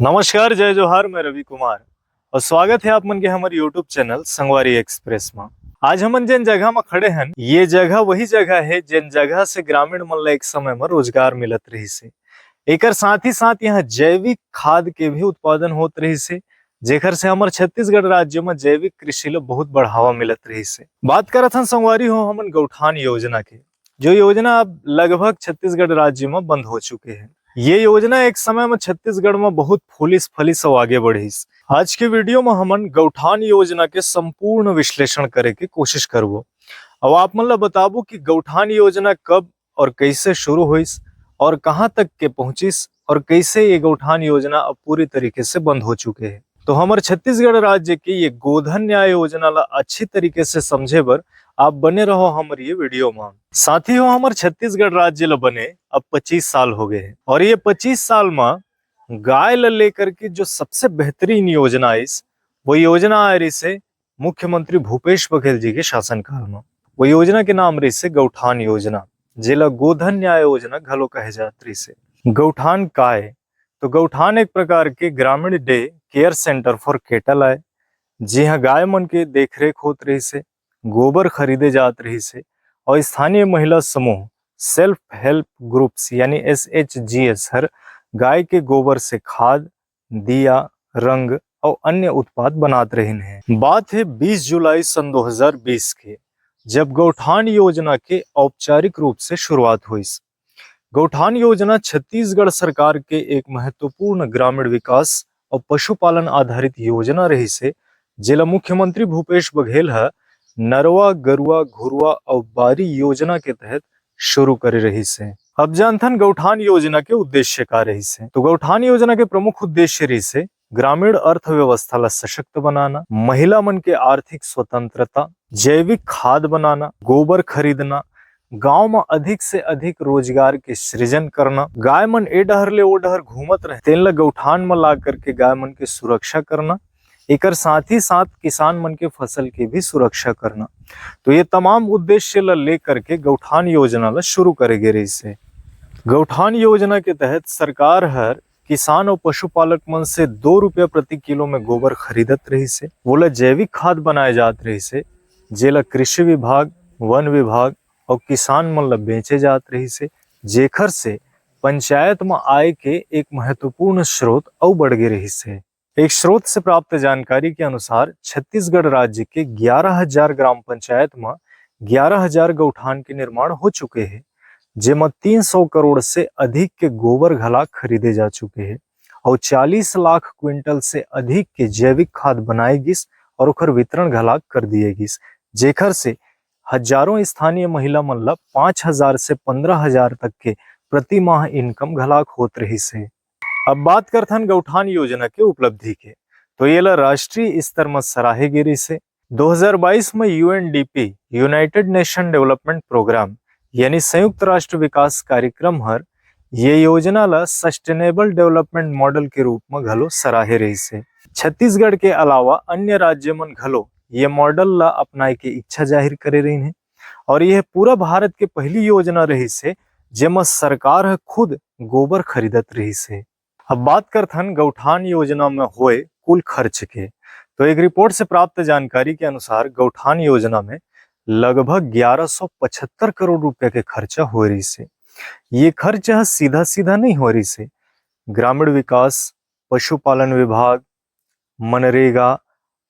नमस्कार, जय जोहार। मैं रवि कुमार और स्वागत है आप मन के हमारे यूट्यूब चैनल संगवारी एक्सप्रेस में। आज हमन जिन जगह में खड़े हैं, ये जगह वही जगह है जिन जगह से ग्रामीण मन ला एक समय में रोजगार मिलत रही से। एकर साथ ही साथ यहाँ जैविक खाद के भी उत्पादन होत रही से, जेकर से हमारे छत्तीसगढ़ राज्य में जैविक कृषि ला बहुत बढ़ावा मिलत रही से। बात करत हन संगवारी हो हमन गौठान योजना के, जो योजना अब लगभग छत्तीसगढ़ राज्य में बंद हो चुके हैं। ये योजना एक समय में छत्तीसगढ़ में बहुत फूलिस फलिस और आगे बढ़िस। आज के वीडियो में हमन गौठान योजना के संपूर्ण विश्लेषण करे के कोशिश करबो। अब आप मन ला बताबो कि गौठान योजना कब और कैसे शुरू हुईस और कहां तक के पहुंचिस और कैसे ये गौठान योजना अब पूरी तरीके से बंद हो चुके हैं। तो हमारे छत्तीसगढ़ राज्य की ये गोधन न्याय योजना ला अच्छी तरीके से समझे बर आप बने रहो हमारे ये वीडियो में। साथी हो, हमारे छत्तीसगढ़ राज्य ला बने अब 25 साल हो गए हैं और ये 25 साल में गाय ला लेकर के जो सबसे बेहतरीन योजना आई, वो योजना आ रही से मुख्यमंत्री भूपेश बघेल जी के शासनकाल में। वो योजना के नाम रही से गौठान योजना, जिला गोधन न्याय योजना घलो कहे जात रही से। गौठान का है? तो गौठान एक प्रकार के ग्रामीण day care centre for kettle है, जी हाँ गाय मन के देखरेख होत रही से, गोबर खरीदे जात रही से और स्थानीय महिला समूह सेल्फ हेल्प ग्रुप्स यानी SHGS हर गाय के गोबर से खाद, दिया, रंग और अन्य उत्पाद बनात रहे हैं। बात है 20 जुलाई सन 2020 के, जब गौठान योजना के औपचारिक रूप से शुरुआत हुई। गौठान योजना छत्तीसगढ़ सरकार के एक महत्वपूर्ण ग्रामीण विकास और पशुपालन आधारित योजना रही से, जिला मुख्यमंत्री भूपेश बघेल है नरवा, गरुआ, घुरुआ और बारी योजना के तहत शुरू कर रही से। अब जानथन गौठान योजना के उद्देश्य का रही से। तो गौठान योजना के प्रमुख उद्देश्य रही से ग्रामीण अर्थव्यवस्था ला सशक्त बनाना, महिला मन के आर्थिक स्वतंत्रता, जैविक खाद बनाना, गोबर खरीदना, गांव में अधिक से अधिक रोजगार के सृजन करना, गाय मन ए डहर ले ओ डहर घूमत रहे तेन ला गौठान में ला करके गाय मन के सुरक्षा करना, एकर साथ ही साथ किसान मन के फसल की भी सुरक्षा करना। तो ये तमाम उद्देश्य ला लेकर के गौठान योजना ला शुरू करे गे रही से। गौठान योजना के तहत सरकार हर किसान और पशुपालक मन से 2 रुपया प्रति किलो में गोबर खरीदत रही से, बोला जैविक खाद बनाए जात रही से, जेला कृषि विभाग, वन विभाग और किसान मन ला बेचे जात रही से, जेखर से पंचायत में आय के एक महत्वपूर्ण स्रोत और बढ़ गे रही से। एक स्रोत से प्राप्त जानकारी के अनुसार छत्तीसगढ़ राज्य के 11,000 ग्राम पंचायत में 11,000 गौठान के निर्माण हो चुके हैं, जेमा 300 करोड़ से अधिक के गोबर घला खरीदे जा चुके हैं और 40 लाख क्विंटल से अधिक के जैविक खाद बनाए गिस और उखर वितरण घला कर दिए गिस, जेखर से हजारों स्थानीय महिला मन ला 5,000 से 15,000 तक के प्रति माह इनकम घलाक होत रही से। अब बात करथन गौठान योजना के उपलब्धि के, तो ये ला राष्ट्रीय स्तर में सराहे गे रही से। 2022 में UNDP United Nation Development Programme यानी संयुक्त राष्ट्र विकास कार्यक्रम हर ये योजना ला सस्टेनेबल डेवलपमेंट मॉडल के रूप में घलो सराहे रही से। छत्तीसगढ़ के अलावा अन्य राज्य मन घलो ये मॉडल ला अपनाए के इच्छा जाहिर करे रही है और यह पूरा भारत के पहली योजना रही से जेमा सरकार खुद गोबर खरीदत रही से। अब बात करथन गौठान योजना में होए कुल खर्च के, तो एक रिपोर्ट से प्राप्त जानकारी के अनुसार गौठान योजना में लगभग 1175 करोड़ रुपए के खर्चा हो रही से। ये खर्चा सीधा सीधा नहीं हो रही से, ग्रामीण विकास, पशुपालन विभाग, मनरेगा,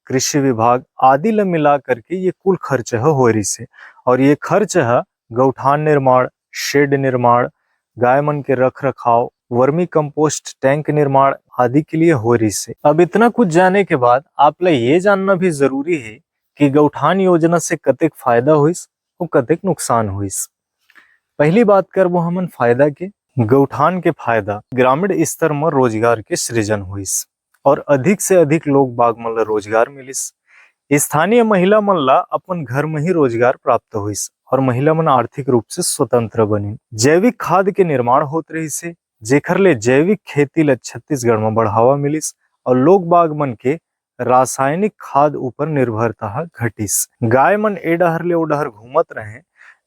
कृषि विभाग आदि ला मिला करके ये कुल खर्च हो रही से। और ये खर्च है गौठान निर्माण, शेड निर्माण, गाय मन के रख रखाव, वर्मी कंपोस्ट टैंक निर्माण आदि के लिए हो रही से। अब इतना कुछ जाने के बाद आप ला ये जानना भी जरूरी है कि गौठान योजना से कतेक फायदा हुईस और कतेक नुकसान हुईस। पहली बात करबो हमन फायदा के। गौठान के फायदा ग्रामीण स्तर में रोजगार के सृजन हुईस और अधिक से अधिक लोग बाग मन ला रोजगार मिलिस। स्थानीय महिला मन ला अपन घर में ही रोजगार प्राप्त हुईस और महिला मन आर्थिक रूप से स्वतंत्र बनी। जैविक खाद के निर्माण होत रही से, जेखर ले जैविक खेती ला छत्तीसगढ़ में बढ़ावा मिलिस और लोग बाग मन के रासायनिक खाद ऊपर निर्भरता घटिस। गाय मन ए डहर ले ओ डहर घूमत रहे,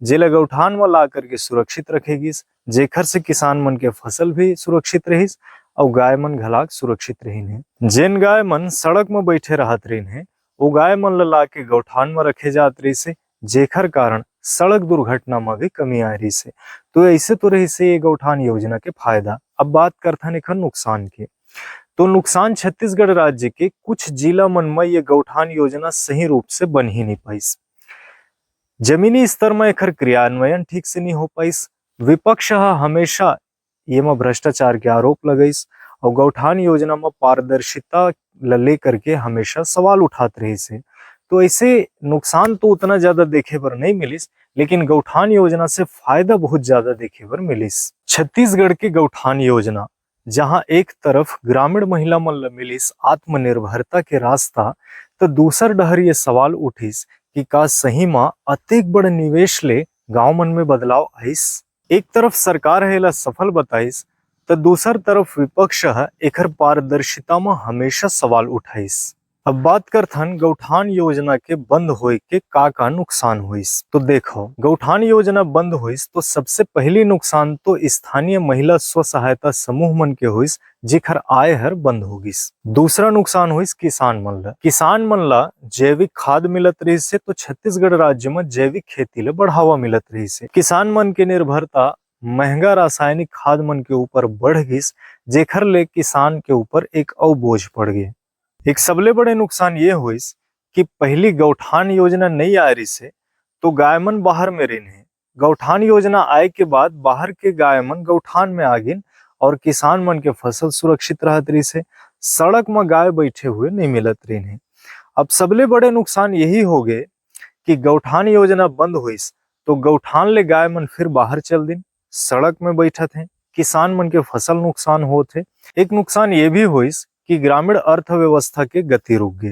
जेला गौठान में ला करके सुरक्षित रखेगिस, जेखर से किसान मन के फसल भी सुरक्षित रहिस और गाय मन घलाक सुरक्षित रहीन है। जेन गाय मन सड़क में बैठे रहत रहीन है वो गाय मन ला के गौठान में रखे जात रही से, जेखर कारण सड़क दुर्घटना में भी कमी आ रही से। तो ऐसे तो रही से ये गौठान योजना के फायदा। अब बात करथन एखर नुकसान के। तो नुकसान छत्तीसगढ़ राज्य के कुछ जिला मन में ये गौठान योजना सही रूप से बन ही नहीं पाइस। जमीनी स्तर में एकर क्रियान्वयन ठीक से नहीं हो पाइस। विपक्ष हमेशा ये में भ्रष्टाचार के आरोप लगाइस और गौठान योजना में पारदर्शिता लेकर के हमेशा सवाल उठाते रही से। तो ऐसे नुकसान तो उतना ज्यादा देखे पर नहीं मिलिस, लेकिन गौठान योजना से फायदा बहुत ज्यादा देखे पर मिलिस। छत्तीसगढ़ के गौठान योजना जहां एक तरफ ग्रामीण महिला मन ला मिलिस आत्मनिर्भरता के रास्ता, तो दूसर डहर ये सवाल उठिस कि का सही में अतेक बड़ निवेश ले गांव मन में बदलाव आइस। एक तरफ सरकार है ला सफल बताइस तो दूसर तरफ विपक्ष एकर पारदर्शिता में हमेशा सवाल उठाइस। अब बात करथन गौठान योजना के बंद होए के का नुकसान होइस। तो देखो, गौठान योजना बंद होइस तो सबसे पहली नुकसान तो स्थानीय महिला स्व सहायता समूह मन के होइस, जेकर आय हर बंद होगिस। दूसरा नुकसान होइस किसान मन ला जैविक खाद मिलत रही से, तो छत्तीसगढ़ राज्य में जैविक खेती ले बढ़ावा मिलत रही से। किसान मन के निर्भरता महंगा रासायनिक खाद मन के ऊपर बढ़ गिस, जेकर ले किसान के ऊपर एक और बोझ पड़ गए। एक सबले बड़े नुकसान ये हुई कि पहली गौठान योजना नहीं आ रही से, तो गाय मन बाहर में रहे। गौठान योजना आए के बाद बाहर के गाय मन गौठान में आ गिन और किसान मन के फसल सुरक्षित रहत रही से। सड़क में गाय बैठे हुए नहीं मिलत रहे। अब सबले बड़े नुकसान यही हो गए कि गौठान योजना बंद हुई तो गौठान ले गाय मन फिर बाहर चल दिन, सड़क में बैठत हैं, किसान मन के फसल नुकसान होते। एक नुकसान ये भी हुई कि ग्रामीण अर्थव्यवस्था के गति रुक गई।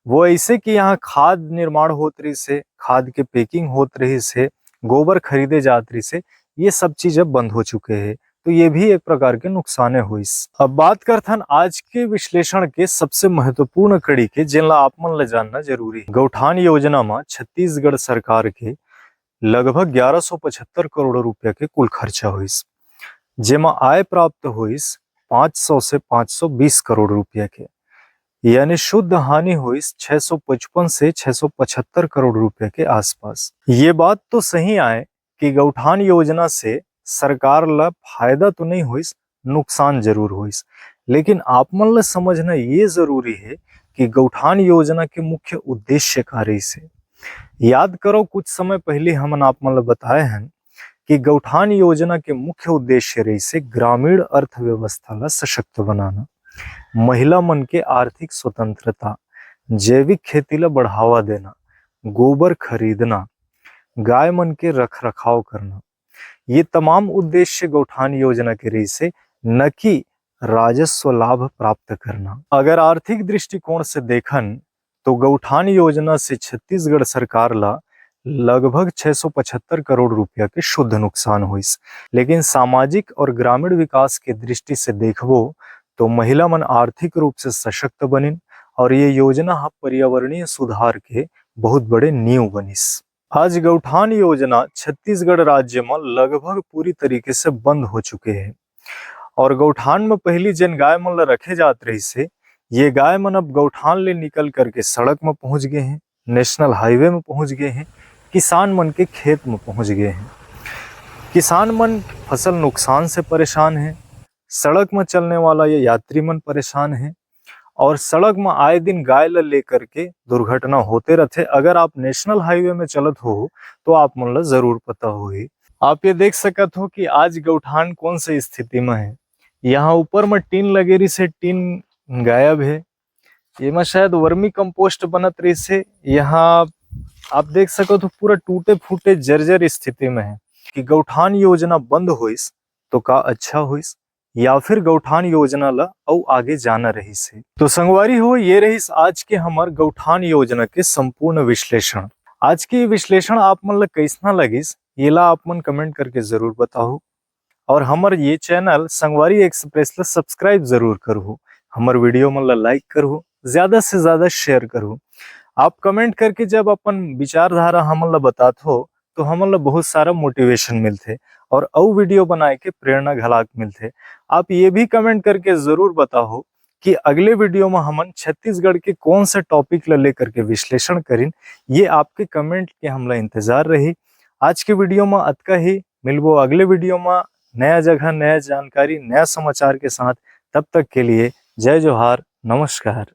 वो ऐसे कि यहाँ खाद निर्माण होत रही से, खाद के पैकिंग होत रही से, गोबर खरीदे जात रही से, ये सब चीज अब बंद हो चुके हैं। तो ये भी एक प्रकार के नुकसान हुई। अब बात करथन आज के विश्लेषण के सबसे महत्वपूर्ण कड़ी के, जिनला आप मन ला जानना जरूरी है। गौठान योजना में छत्तीसगढ़ सरकार के लगभग 1175 करोड़ रुपया के कुल खर्चा हुई, जेमा आय प्राप्त हुई 500 से 520 करोड़ रुपया के, यानी शुद्ध हानि हुई 655 से 675 करोड़ रुपया के आसपास। ये बात तो सही आए कि गौठान योजना से सरकार ला फायदा तो नहीं हुई, नुकसान जरूर हुई। लेकिन आप मन ला समझना ये जरूरी है कि गौठान योजना के मुख्य उद्देश्य का रही से। याद करो, कुछ समय पहले हमन आप मन ला बताए हैं कि गौठान योजना के मुख्य उद्देश्य रही से ग्रामीण अर्थव्यवस्था ला सशक्त बनाना, महिला मन के आर्थिक स्वतंत्रता, जैविक खेती ला बढ़ावा देना, गोबर खरीदना, गाय मन के रख रखाव करना। ये तमाम उद्देश्य गौठान योजना के रही से, न कि राजस्व लाभ प्राप्त करना। अगर आर्थिक दृष्टिकोण से देखन तो गौठान योजना से छत्तीसगढ़ सरकार ला लगभग 675 करोड़ रुपया के शुद्ध नुकसान हुई। लेकिन सामाजिक और ग्रामीण विकास के दृष्टि से देखबो तो महिला मन आर्थिक रूप से सशक्त बनिन और ये योजना पर्यावरणीय सुधार के बहुत बड़े नींव बनिस। आज गौठान योजना छत्तीसगढ़ राज्य में लगभग पूरी तरीके से बंद हो चुके हैं और गौठान में पहली जिन गाय मन ला रखे जात रही से, ये गाय मन अब गौठान ले निकल करके सड़क में पहुंच गए हैं, नेशनल हाईवे में पहुंच गए हैं, किसान मन के खेत में पहुंच गए हैं। किसान मन फसल नुकसान से परेशान हैं, सड़क में चलने वाला ये यात्री मन परेशान हैं और सड़क में आए दिन गाय ला लेकर के दुर्घटना होते रहते। अगर आप नेशनल हाईवे में चलत हो तो आप मन ला जरूर पता होगी। आप ये देख सकत हो कि आज गौठान कौन सी स्थिति में है। यहाँ ऊपर में टीन लगेरी से टीन गायब है, ये में शायद वर्मी कंपोस्ट बनत रही से। यहाँ आप देख सको तो पूरा टूटे फूटे जर्जर स्थिति में है कि गौठान योजना बंद हुईस तो का अच्छा हुईस या फिर गौठान योजना ला और आगे जाना रही से। तो संगवारी हो, ये रहीस आज के हमार गौठान योजना के संपूर्ण विश्लेषण। आज के विश्लेषण आप मन ला कैसना लगिस ये ला आप मन कमेंट करके जरूर बताओ और हमार ये चैनल संगवारी एक्सप्रेस ला सब्सक्राइब जरूर करो, हमार वीडियो मन ला लाइक करो, ज्यादा से ज्यादा शेयर करो। आप कमेंट करके जब अपन विचारधारा हमन ला बतात हो तो हमन ला बहुत सारा मोटिवेशन मिलथे और अउ वीडियो बनाए के प्रेरणा घलाक मिलथे। आप ये भी कमेंट करके जरूर बताओ कि अगले वीडियो में हमन छत्तीसगढ़ के कौन सा टॉपिक ला लेकर के विश्लेषण करिन। ये आपके कमेंट के हमला इंतजार रही। आज के वीडियो में अतका ही, मिलबो अगले वीडियो में नया जगह, नया जानकारी, नया समाचार के साथ। तब तक के लिए जय जोहार, नमस्कार।